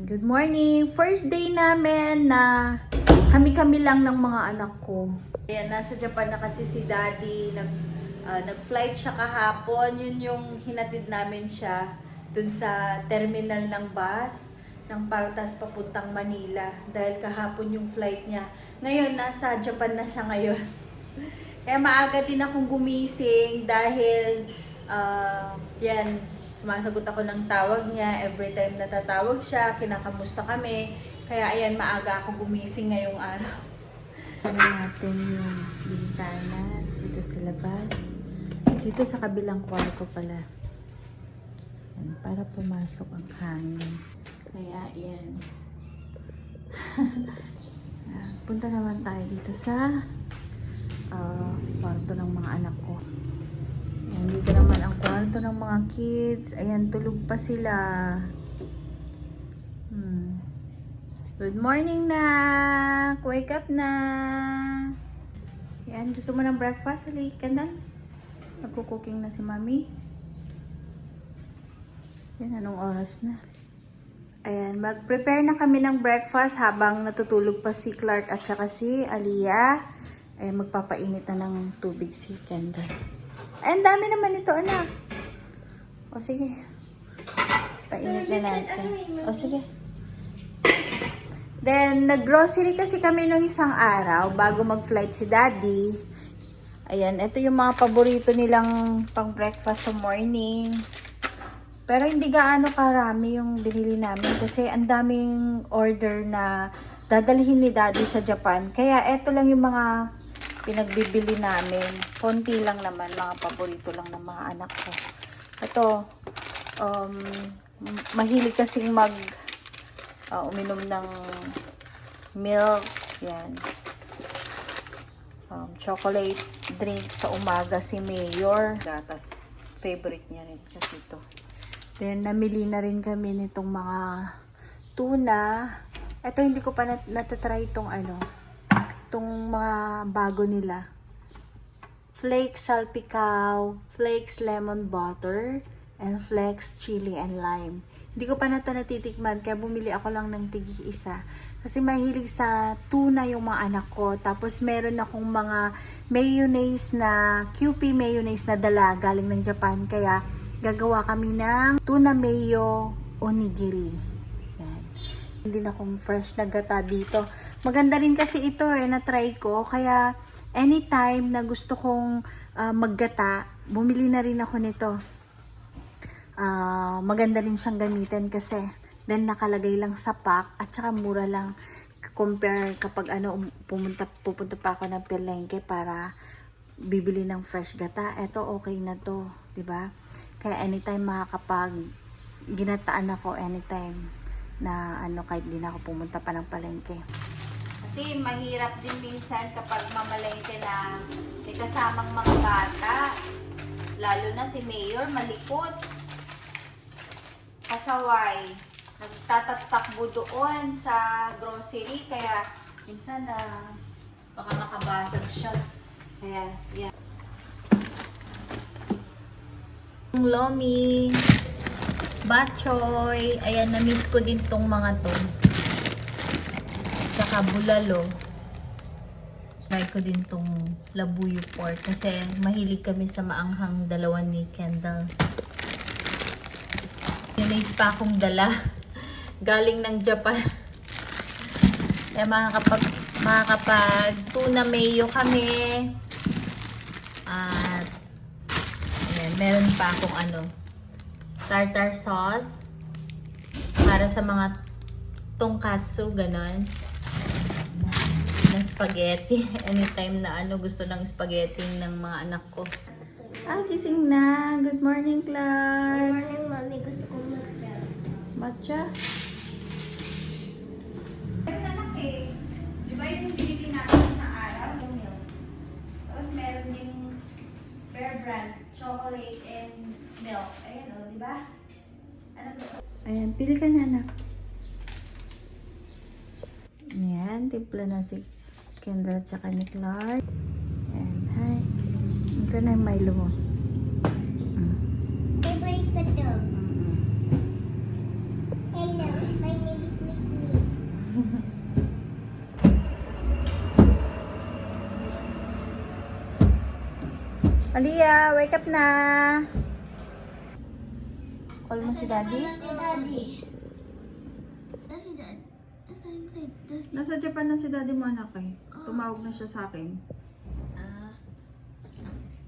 Good morning! First day namin na kami-kami lang ng mga anak ko. Ayan, nasa Japan na kasi si Daddy. Nag-flight siya kahapon. Yun yung hinatid namin siya dun sa terminal ng bus ng Partas papuntang Manila. Dahil kahapon yung flight niya. Ngayon, nasa Japan na siya ngayon. Kaya maaga din akong gumising dahil yan, sumasagot ako ng tawag niya. Every time natatawag siya, kinakamusta kami. Kaya ayan, maaga ako gumising ngayong araw. Ano natin yung bintana dito sa labas. Dito sa kabilang kwarto pala. Yan, para pumasok ang hangin. Kaya ayan. Punta naman tayo dito sa kwarto ng mga anak ko. Ayan, dito naman ang kwarto ng mga kids. Ayan, tulog pa sila. Good morning na! Wake up na! Ayan, gusto mo ng breakfast? Halika ka na. Magkukuking na si Mami. Ayan, anong oras na? Ayan, mag-prepare na kami ng breakfast habang natutulog pa si Clark at saka si Aliyah. Ayan, magpapainit na ng tubig si Kendall. Ay, ang dami naman ito, anak. O, sige. Painit na natin. O, sige. Then, nag-grocery kasi kami nung isang araw bago mag-flight si Daddy. Ayan, ito yung mga paborito nilang pang-breakfast sa morning. Pero hindi gaano karami yung binili namin kasi ang daming order na dadalhin ni Daddy sa Japan. Kaya ito lang yung mga pinagbibili namin. Konti lang naman, mga paborito lang ng mga anak ko. Ito, mahilig kasing uminom ng milk. Yan. Chocolate drink sa umaga si Mayor. Gatas, favorite niya rin kasi ito. Then, namili na rin kami nitong mga tuna. Ito, hindi ko pa natatry itong itong mga bago nila. Flakes salpicao, flakes lemon butter, and flakes chili and lime. Hindi ko pa na ito natitikman, kaya bumili ako lang ng tig-isa. Kasi mahilig sa tuna yung mga anak ko. Tapos meron akong mga mayonnaise na, QP mayonnaise na dala galing ng Japan. Kaya gagawa kami ng tuna mayo onigiri. Yan. Hindi na akong fresh na gata dito. Maganda rin kasi ito na-try ko. Kaya anytime na gusto kong maggata, bumili na rin ako nito. Maganda rin siyang gamitin kasi then nakalagay lang sa pack at saka mura lang compare kapag pupunta pa ako ng palengke para bibili ng fresh gata. Ito okay na to, 'di ba? Kaya anytime makakapag ginataan ako anytime na kahit di na ako pumunta pa ng palengke. Kasi mahirap din minsan kapag mamalengke na may kasamang mga bata. Lalo na si Mayor, malikot. Kasaway. Nagtatakbo doon sa grocery. Kaya minsan baka makabasag siya. Kaya, yan. Lomi. Batchoy. Ayan, na-miss ko din tong mga to. Saka bulalo. Try ko din tong labuyo pork kasi mahilig kami sa maanghang dalawa ni Kendall. Mayonnaise pa akong dala. Galing ng Japan. Kaya makakapag tuna mayo kami. At ayan, meron pa akong tartar sauce para sa mga tonkatsu, ganon. Na spaghetti. Anytime na gusto ng spaghetti ng mga anak ko. Gising na. Good morning, Clark. Good morning, Mami. Gusto ko matcha. Matcha? Meron anak di ba yung binili natin sa araw, yung milk? Tapos meron yung Bear Brand, chocolate and milk. Ayan di ba? Ano to? Ayan, pili ka na, anak. Ayan, timpla na si Kendall at saka ni Clark. Ayan, hi. Ito na yung Milo mo. Favorite ko to. Hello, my name is Aliyah, wake up na. Call mo si Daddy? Si Daddy. Si Dad. Inside. Nasa Japan na si Daddy mo, anak eh. Tumawag na siya sa akin.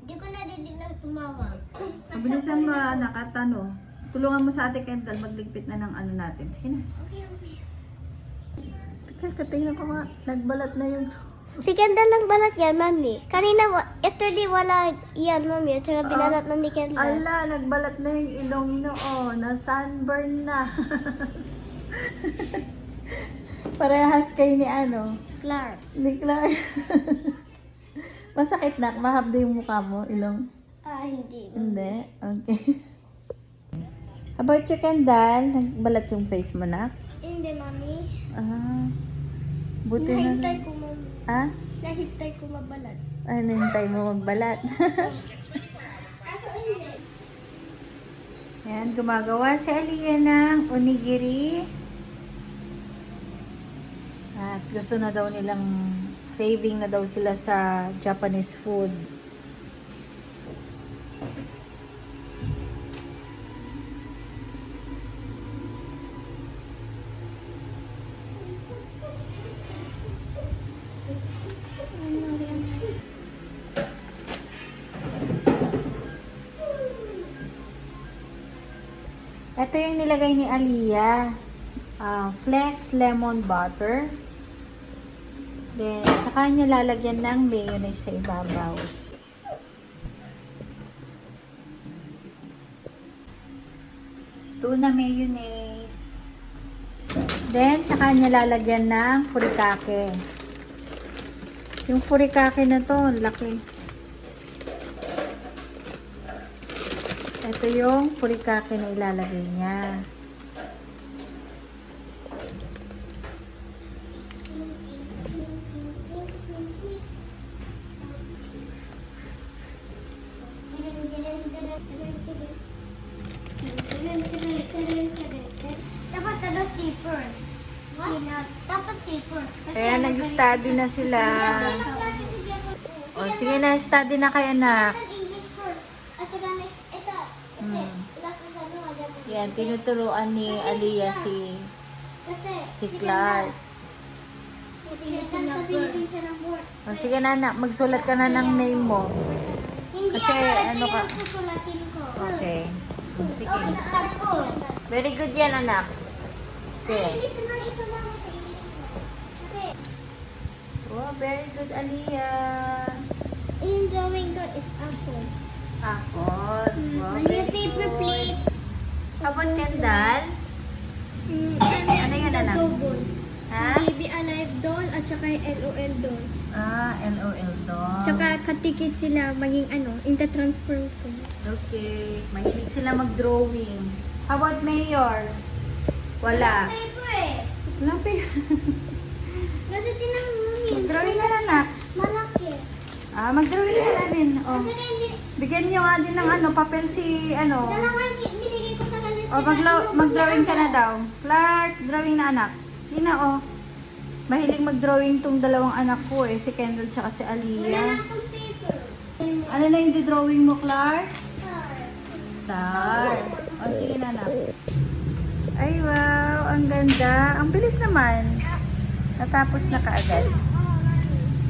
Hindi ko narinig na tumawag. Mabilisan mo, anak, at ano, tulungan mo sa ate Kendall, magligpit na ng ano natin. Sige na. Okay. Teka, tingnan ko nga. Nagbalat na yung... Si Kendall lang balat yan, Mami. Yesterday wala yan, Mami. At saka binalat na ni Kendall. Ala, nagbalat na yung ilong noo. Na-sunburn na. Parehas kayo ni ano? Clark. Ni Clark. Masakit na. Mahabdo yung mukha mo, ilong. Hindi. Hindi? Okay. How about you, Kendall? Nagbalat yung face mo na? Hindi, Mami. Ah. Buti na. Nahintay ko, Mami. Ah? Nahintay ko mabalat. Ano yung time mo magbalat? Ako hindi. Ayan, gumagawa si Aliyah ng onigiri. At gusto na daw nilang craving na daw sila sa Japanese food. Ito yung nilagay ni Aliyah. Flex lemon butter. Then, saka niya lalagyan ng mayonnaise sa ibabaw. Tuna mayonnaise. Then, saka niya lalagyan ng furikake. Yung furikake na to, laki. Ito yung furikake na ilalagay niya. Dapat ano stippers. Dapat stippers. Kaya nag-study na sila. O, sige na, study na kayo, anak. English first. At saka next, ito. Yan, tinuturuan ni Aliyah si Clark. Sa Philippines siya ng word. O, sige na, anak, magsulat ka na ng name mo. Hindi Kasi, ako, ito ano ka? yung susulatin ko. Okay. Sige. Okay, start ko. Very good yan, anak. Sige. English na ito lang ito English. Okay. Oh, very good, Aliyah. In drawing ko is apple. Apple. Oh, On your very paper, good. please. How about Kendall? Ano yan, anak? Ha? Baby Alive doll at saka yung LOL doll. LOL doll. Tsaka katikit sila maging inta-transform ko. Okay. Mahilig sila mag-drawing. How about Mayor? Wala. Paper eh. Wala pa yun. Kasi tinang mami. Mag-drawing ka na, anak. Malaki. Mag-drawing ka na din. Oh. At saka hindi. Bigyan nyo nga din ng papel si, Dalawang binigay ko sa kanya. Mag-drawing ka na daw. Clark, drawing na anak. Sino, Mahilig mag-drawing tong dalawang anak ko eh. Si Kendall tsaka si Wala na Aliyah. akong paper. Ano na yung drawing mo, Clark? Star. O, sige na, anak. Ay, wow. Ang ganda. Ang bilis naman. Natapos na kaagad.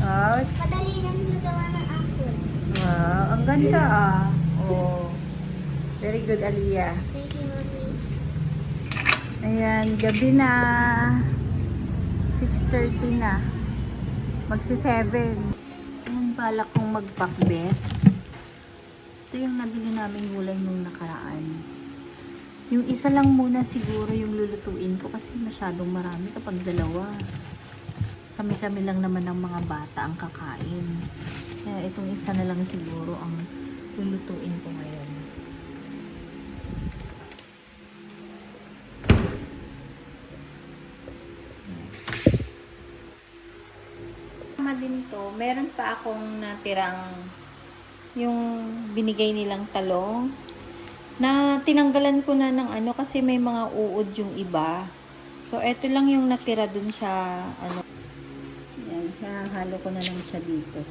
Oh, Madali lang nagawa ng apple. wow. Ang ganda, Oh. Very good, Aliyah. Thank you, Mami. Ayan, gabi na. 6:30 na. Magsi-7. Ayan, balak kong magpakbet. Ito yung nabili namin gulay nung nakaraan. Yung isa lang muna siguro yung lulutuin ko kasi masyadong marami kapag dalawa. Kami-kami lang naman ng mga bata ang kakain. Kaya itong isa na lang siguro ang lulutuin ko ngayon. Din to, meron pa akong natirang yung binigay nilang talong na tinanggalan ko na ng kasi may mga uod yung iba. So, eto lang yung natira dun sa yan, halo ko na lang siya dito.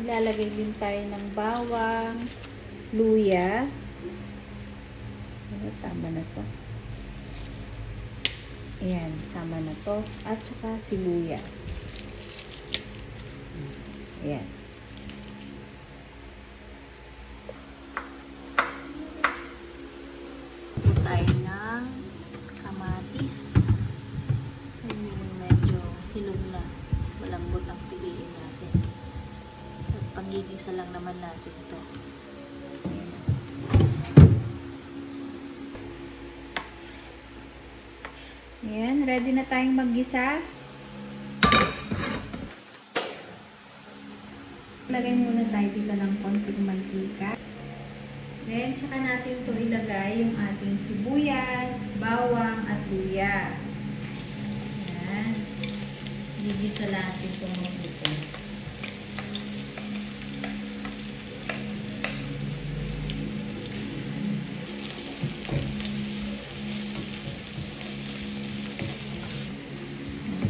Maglalagay din tayo ng bawang, luya. Ano, tama na to. Ayan, tama na to. At saka sibuyas. Ayan. Tayo ng kamatis. Medyo hilog na. Malambot ang piliin natin. At panggigisa lang naman natin ito. Ayan, ready na tayong maggisa. Lagay muna tayo dito ng konting mantika. Then, tsaka natin ito ilagay yung ating sibuyas, bawang, at luya. Ayan. Gigisa natin itong mabuti.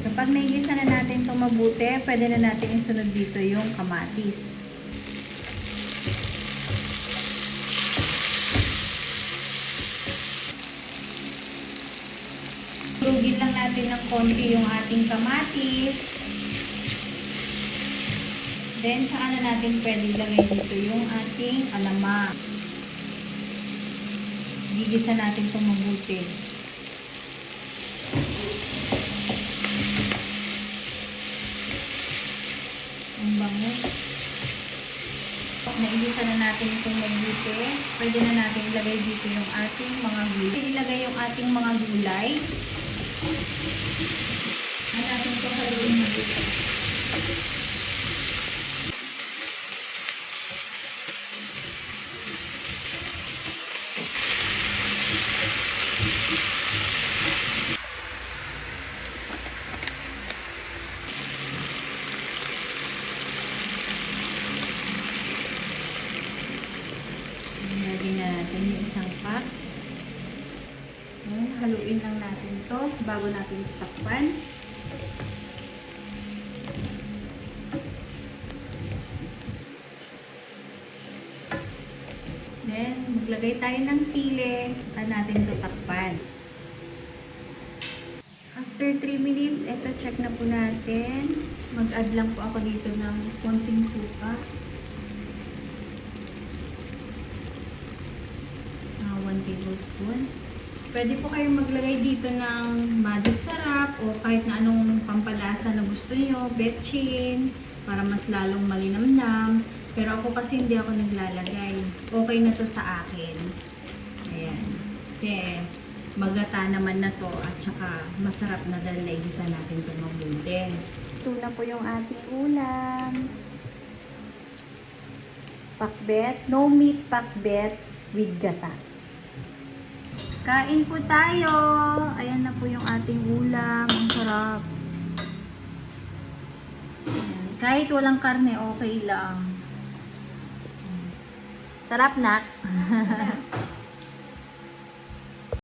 Kapag may gisa na natin itong mabuti, pwede na natin isunod dito yung kamatis. Lugin lang natin ng konti yung ating kamatis. Then, saka na natin pwede ilagay dito yung ating alamang. Gigisa natin itong mabuti. Ang bango. Naigisa na natin itong mabuti. Pwede na natin ilagay dito yung ating mga gulay. Ilagay yung ating mga gulay. Natin ito haluin mabuti. Lagyan na natin yung isang pack. Haluin lang natin to bago natin takpan. Then, maglagay tayo ng sili at natin ito takpan. After 3 minutes, ito check na po natin. Mag-add lang po ako dito ng konting suka. 1 tablespoon. Pwede po kayong maglagay dito ng magic sarap o kahit na anong pampalasa na gusto nyo, betchin, para mas lalong malinamnam. Pero ako kasi hindi ako naglalagay. Okay na to sa akin. Ayan. Kasi magata naman na to at saka masarap na dahil naigisa natin itong mabuti. Ito na po yung ating ulam. Pakbet. No meat pakbet with gata. Kain po tayo. Ayan na po yung ating ulam. Ang sarap. Ayan. Kahit walang karne, okay lang. Sarap, nak.